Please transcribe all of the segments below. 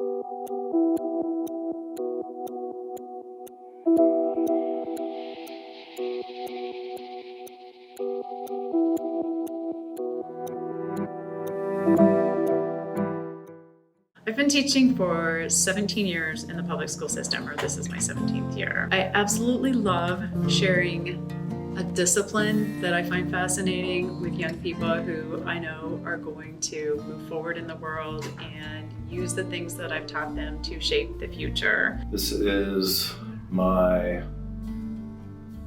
I've been teaching for 17 years in the public school system, or this is my 17th year. I absolutely love sharing a discipline that I find fascinating with young people who I know are going to move forward in the world and use the things that I've taught them to shape the future. This is my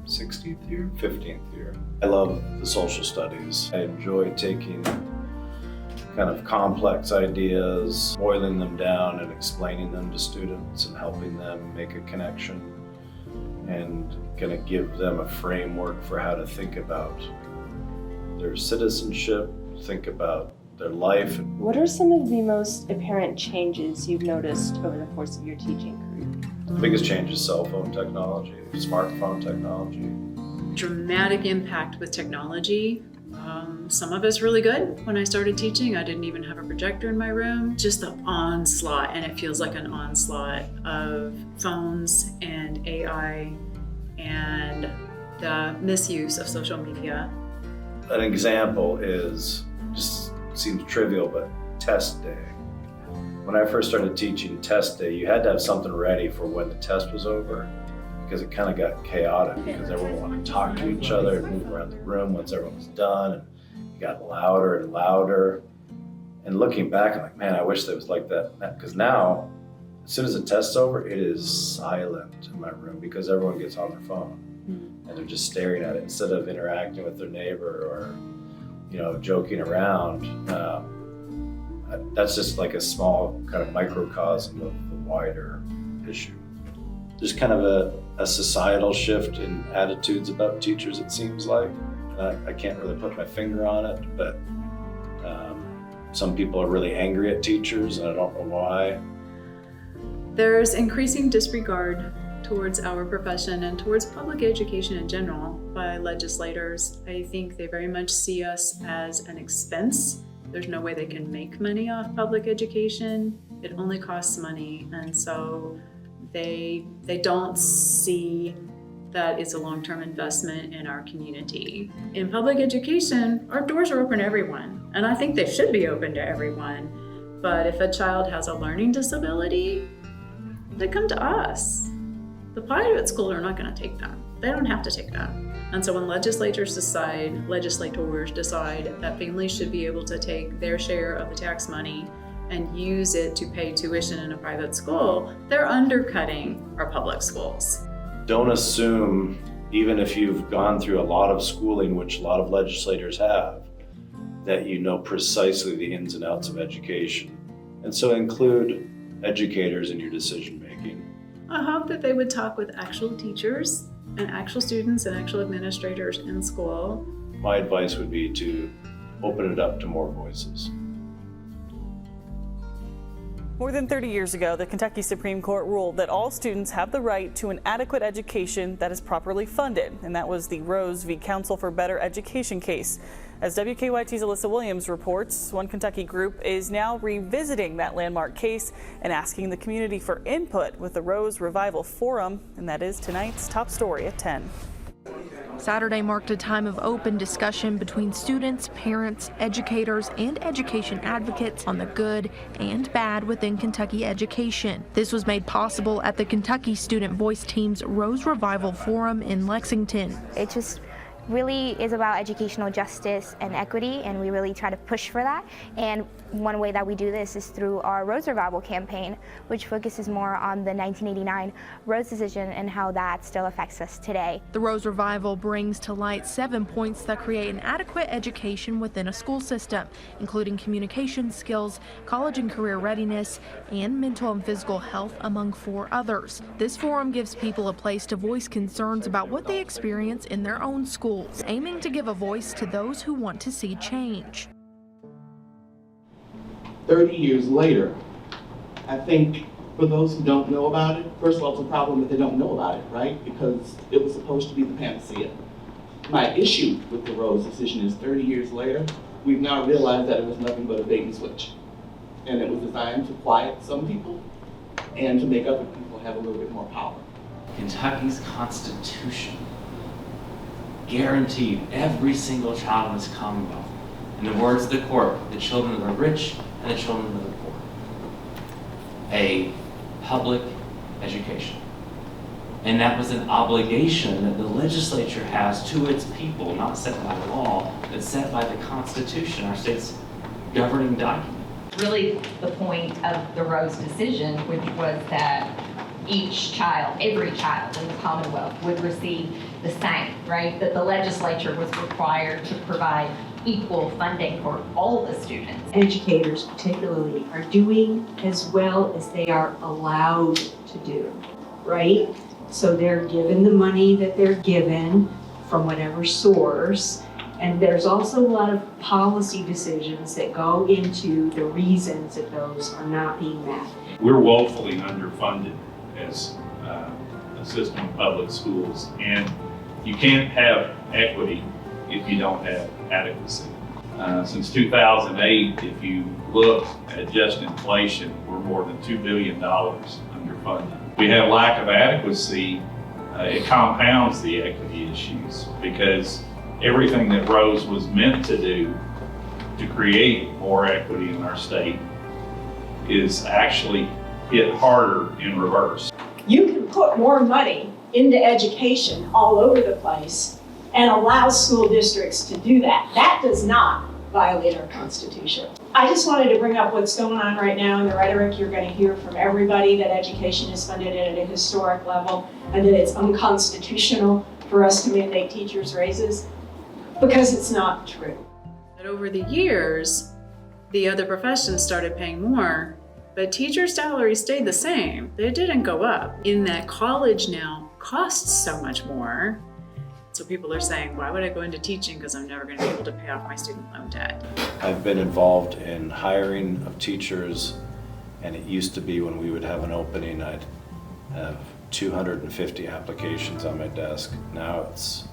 16th year, 15th year. I love the social studies. I enjoy taking kind of complex ideas, boiling them down and explaining them to students and helping them make a connection and kind of give them a framework for how to think about their citizenship, think about their life. What are some of the most apparent changes you've noticed over the course of your teaching career? The biggest change is cell phone technology, smartphone technology. Dramatic impact with technology. Some of it's really good. When I started teaching, I didn't even have a projector in my room. Just the onslaught, and it feels like an onslaught of phones and AI and the misuse of social media. An example is, just seems trivial, but test day. When I first started teaching test day, you had to have something ready for when the test was over, because it kind of got chaotic because everyone wanted to talk to each other and move around the room once everyone was done, and it got louder and louder. And looking back, I'm like, man, I wish that was like that, because now, as soon as the test's over, it is silent in my room because everyone gets on their phone and they're just staring at it instead of interacting with their neighbor or, joking around. That's just like a small kind of microcosm of the wider issue. There's kind of a societal shift in attitudes about teachers, it seems like. I can't really put my finger on it, but some people are really angry at teachers, and I don't know why. There's increasing disregard towards our profession and towards public education in general by legislators. I think they very much see us as an expense. There's no way they can make money off public education. It only costs money, and so they don't see that it's a long-term investment in our community. In public education, our doors are open to everyone, and I think they should be open to everyone. But if a child has a learning disability, they come to us. The private schools are not going to take them. They don't have to take them. And so when legislators decide that families should be able to take their share of the tax money and use it to pay tuition in a private school, they're undercutting our public schools. Don't assume, even if you've gone through a lot of schooling, which a lot of legislators have, that you know precisely the ins and outs of education. And so include educators in your decision making. I hope that they would talk with actual teachers and actual students and actual administrators in school. My advice would be to open it up to more voices. More than 30 years ago, the Kentucky Supreme Court ruled that all students have the right to an adequate education that is properly funded, and that was the Rose v. Council for Better Education case. As WKYT's Alyssa Williams reports, one Kentucky group is now revisiting that landmark case and asking the community for input with the Rose Revival Forum, and that is tonight's top story at 10. Saturday marked a time of open discussion between students, parents, educators, and education advocates on the good and bad within Kentucky education. This was made possible at the Kentucky Student Voice Team's Rose Revival Forum in Lexington. It just really is about educational justice and equity, and we really try to push for that. And one way that we do this is through our Rose Revival campaign, which focuses more on the 1989 Rose decision and how that still affects us today. The Rose Revival brings to light 7 points that create an adequate education within a school system, including communication skills, college and career readiness, and mental and physical health, among 4 others. This forum gives people a place to voice concerns about what they experience in their own schools, aiming to give a voice to those who want to see change. 30 years later, I think for those who don't know about it, first of all, it's a problem that they don't know about it, right? Because it was supposed to be the panacea. My issue with the Rose decision is 30 years later, we've now realized that it was nothing but a bait and switch. and it was designed to quiet some people and to make other people have a little bit more power. Kentucky's Constitution guaranteed every single child in this Commonwealth, in the words of the court, the children of the rich and the children of the poor, a public education. And that was an obligation that the legislature has to its people, not set by law, but set by the Constitution, our state's governing document. Really the point of the Rose decision, which was that each child, every child in the Commonwealth would receive the same, right? That the legislature was required to provide equal funding for all the students. Educators particularly are doing as well as they are allowed to do, right? So they're given the money that they're given from whatever source. And there's also a lot of policy decisions that go into the reasons that those are not being met. We're woefully underfunded as a system of public schools, and you can't have equity if you don't have adequacy. Since 2008, if you look at just inflation, we're more than $2 billion underfunded. We have lack of adequacy. It compounds the equity issues because everything that Rose was meant to do to create more equity in our state is actually hit harder in reverse. You can put more money into education all over the place and allow school districts to do that. That does not violate our Constitution. I just wanted to bring up what's going on right now in the rhetoric you're going to hear from everybody, that education is funded at a historic level and that it's unconstitutional for us to mandate teachers' raises, because it's not true. But over the years, the other professions started paying more, but teachers' salaries stayed the same. They didn't go up. In that college now costs so much more. So people are saying, why would I go into teaching? Because I'm never going to be able to pay off my student loan debt. I've been involved in hiring of teachers, and it used to be when we would have an opening, I'd have 250 applications on my desk. Now it's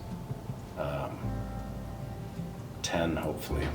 10, hopefully.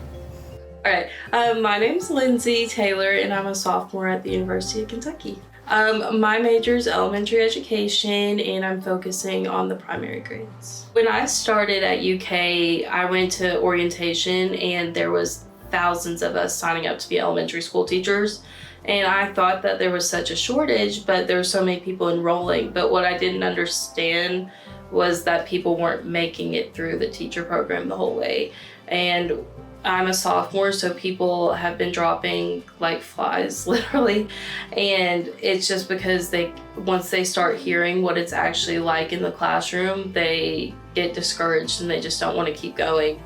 All right, my name's Lindsay Taylor, and I'm a sophomore at the University of Kentucky. My major is elementary education, and I'm focusing on the primary grades. When I started at UK, I went to orientation, and there was thousands of us signing up to be elementary school teachers. And I thought that there was such a shortage, but there were so many people enrolling. But what I didn't understand was that people weren't making it through the teacher program the whole way. And I'm a sophomore, so people have been dropping like flies, literally. And it's just because once they start hearing what it's actually like in the classroom, they get discouraged and they just don't want to keep going.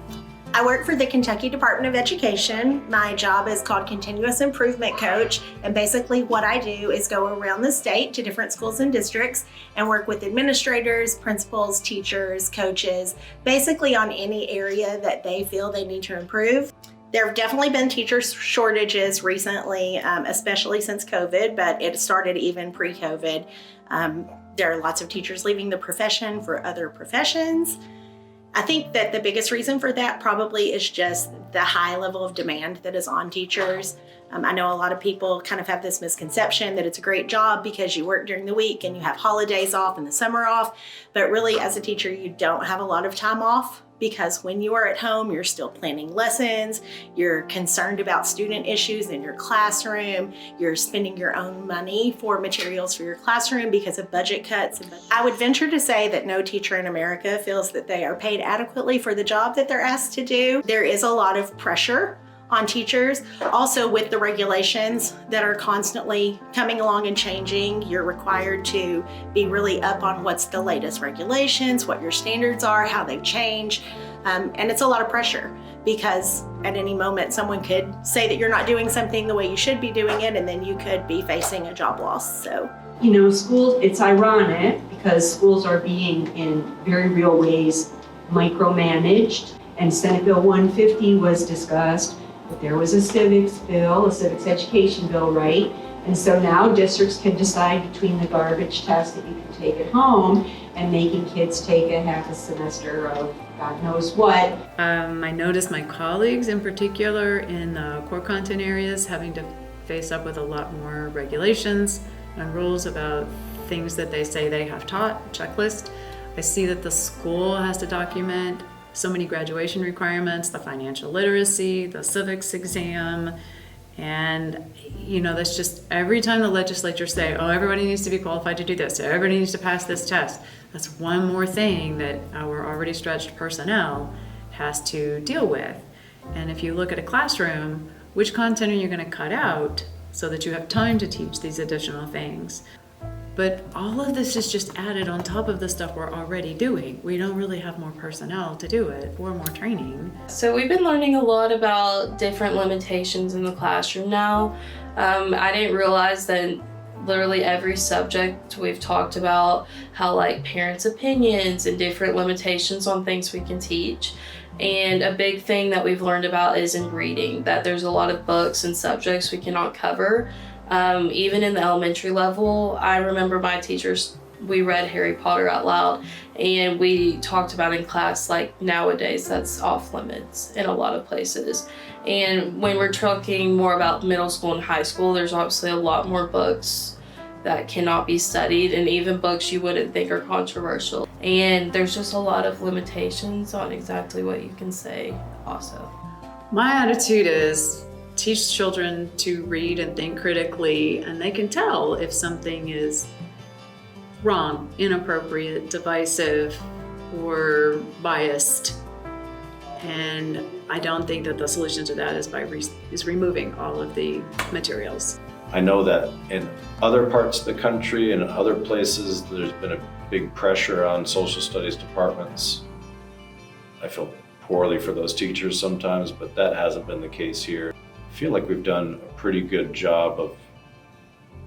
I work for the Kentucky Department of Education. My job is called Continuous Improvement Coach, and basically what I do is go around the state to different schools and districts and work with administrators, principals, teachers, coaches, basically on any area that they feel they need to improve. There have definitely been teacher shortages recently, especially since COVID, but it started even pre-COVID. There are lots of teachers leaving the profession for other professions. I think that the biggest reason for that probably is just the high level of demand that is on teachers. I know a lot of people kind of have this misconception that it's a great job because you work during the week and you have holidays off and the summer off, but really as a teacher, you don't have a lot of time off, because when you are at home, you're still planning lessons, you're concerned about student issues in your classroom, you're spending your own money for materials for your classroom because of budget cuts. I would venture to say that no teacher in America feels that they are paid adequately for the job that they're asked to do. There is a lot of pressure on teachers. Also, with the regulations that are constantly coming along and changing, you're required to be really up on what's the latest regulations, what your standards are, how they've changed. And it's a lot of pressure because at any moment someone could say that you're not doing something the way you should be doing it, and then you could be facing a job loss. So, you know, schools, it's ironic because schools are being in very real ways micromanaged, and Senate Bill 150 was discussed. But there was a civics bill, a civics education bill, right? And so now districts can decide between the garbage test that you can take at home and making kids take a half a semester of God knows what. I noticed my colleagues in particular in the core content areas having to face up with a lot more regulations and rules about things that they say they have taught, checklist. I see that the school has to document so many graduation requirements, the financial literacy, the civics exam, and that's just every time the legislature say, oh, everybody needs to be qualified to do this, everybody needs to pass this test. That's one more thing that our already stretched personnel has to deal with. And if you look at a classroom, which content are you going to cut out so that you have time to teach these additional things? But all of this is just added on top of the stuff we're already doing. We don't really have more personnel to do it or more training. So we've been learning a lot about different limitations in the classroom now. I didn't realize that literally every subject we've talked about how parents' opinions and different limitations on things we can teach. And a big thing that we've learned about is in reading, that there's a lot of books and subjects we cannot cover. Even in the elementary level, I remember my teachers, we read Harry Potter out loud, and we talked about in class, nowadays that's off limits in a lot of places. And when we're talking more about middle school and high school, there's obviously a lot more books that cannot be studied, and even books you wouldn't think are controversial. And there's just a lot of limitations on exactly what you can say also. My attitude is teach children to read and think critically, and they can tell if something is wrong, inappropriate, divisive, or biased. And I don't think that the solution to that is removing all of the materials. I know that in other parts of the country and other places, there's been a big pressure on social studies departments. I feel poorly for those teachers sometimes, but that hasn't been the case here. I feel like we've done a pretty good job of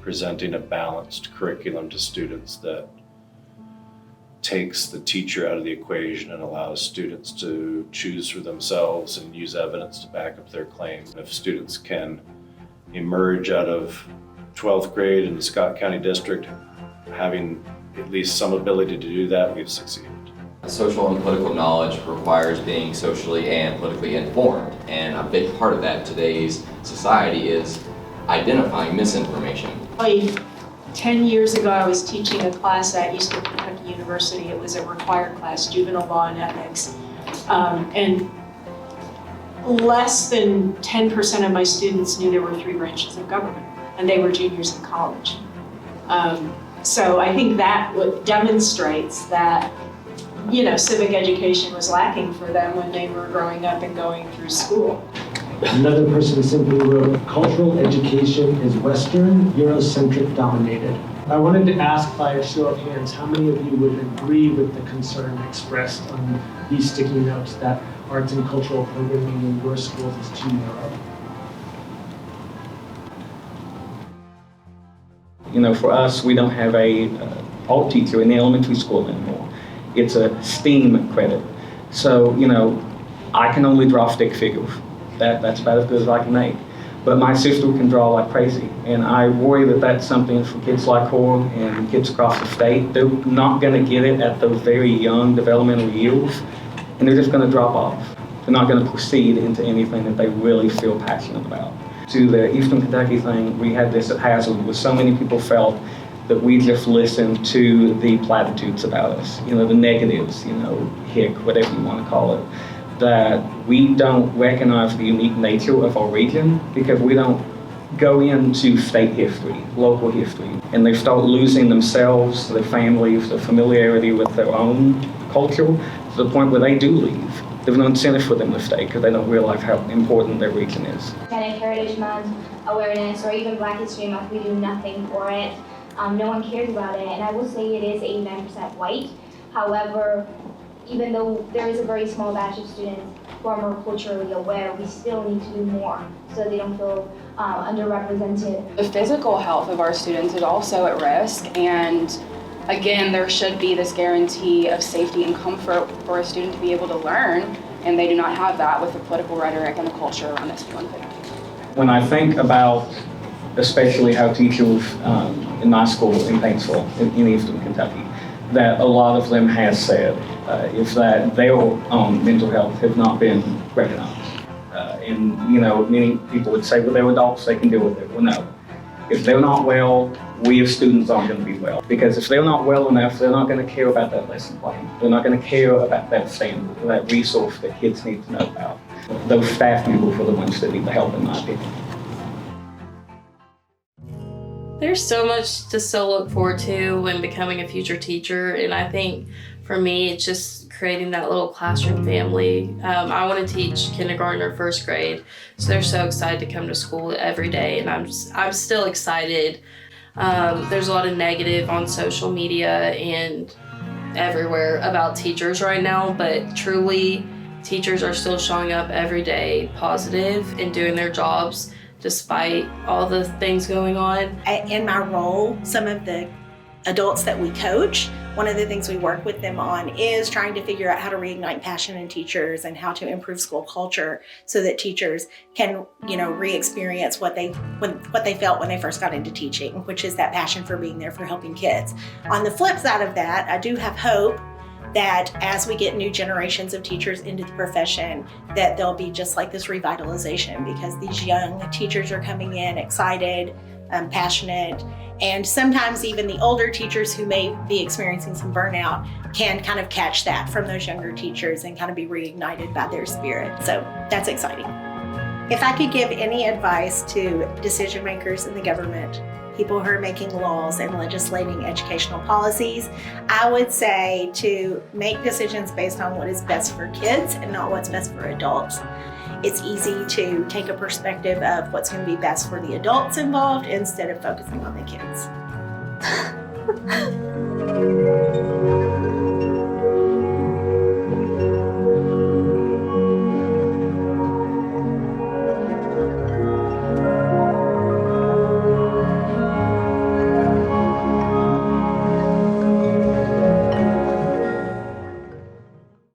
presenting a balanced curriculum to students that takes the teacher out of the equation and allows students to choose for themselves and use evidence to back up their claims. If students can emerge out of 12th grade in the Scott County District having at least some ability to do that, we've succeeded. Social and political knowledge requires being socially and politically informed, and a big part of that in today's society is identifying misinformation. 10 years ago, I was teaching a class at Eastern Kentucky University. It was a required class, juvenile law and ethics. And less than 10% of my students knew there were 3 branches of government, and they were juniors in college. So I think that demonstrates that civic education was lacking for them when they were growing up and going through school. Another person simply wrote, cultural education is Western, Eurocentric dominated. I wanted to ask by a show of hands, how many of you would agree with the concern expressed on these sticky notes that arts and cultural programming in your schools is too narrow? For us, we don't have a alt teacher in the elementary school anymore. It's a STEAM credit. So, I can only draw stick figures. That's about as good as I can make. But my sister can draw like crazy. And I worry that that's something for kids like her and kids across the state. They're not going to get it at those very young developmental years, and they're just going to drop off. They're not going to proceed into anything that they really feel passionate about. To the Eastern Kentucky thing, we had this at Hazard where so many people felt that we just listened to the platitudes about us, the negatives, hick, whatever you want to call it, that we don't recognize the unique nature of our region because we don't go into state history, local history, and they start losing themselves, their families, their familiarity with their own culture to the point where they do leave. There's no incentive for them to stay because they don't realize how important their region is. Hispanic Heritage Month awareness or even Black History Month, we do nothing for it. No one cares about it, and I will say it is 89% white. However, even though there is a very small batch of students who are more culturally aware, we still need to do more so they don't feel underrepresented. The physical health of our students is also at risk, and again, there should be this guarantee of safety and comfort for a student to be able to learn, and they do not have that with the political rhetoric and the culture around SB 150. When I think about especially how teachers in my school in Paintsville, in Eastern Kentucky, that a lot of them has said is that their own mental health has not been recognized. And, you know, many people would say, well, they're adults, they can deal with it. Well, no. If they're not well, we as students aren't going to be well. Because if they're not well enough, they're not going to care about that lesson plan. They're not going to care about that standard, that resource that kids need to know about. Those staff members are the ones that need the help, in my opinion. There's so much to still look forward to when becoming a future teacher, and I think for me it's just creating that little classroom family. I want to teach kindergarten or first grade, so they're so excited to come to school every day, and I'm still excited. There's a lot of negative on social media and everywhere about teachers right now, but truly teachers are still showing up every day positive and doing their jobs despite all the things going on. In my role, some of the adults that we coach, one of the things we work with them on is trying to figure out how to reignite passion in teachers and how to improve school culture so that teachers can, re-experience what they felt when they first got into teaching, which is that passion for being there for helping kids. On the flip side of that, I do have hope that as we get new generations of teachers into the profession, that there'll be just like this revitalization, because these young teachers are coming in excited, passionate, and sometimes even the older teachers who may be experiencing some burnout can kind of catch that from those younger teachers and kind of be reignited by their spirit. So that's exciting. If I could give any advice to decision makers in the government, people who are making laws and legislating educational policies, I would say to make decisions based on what is best for kids and not what's best for adults. It's easy to take a perspective of what's going to be best for the adults involved instead of focusing on the kids.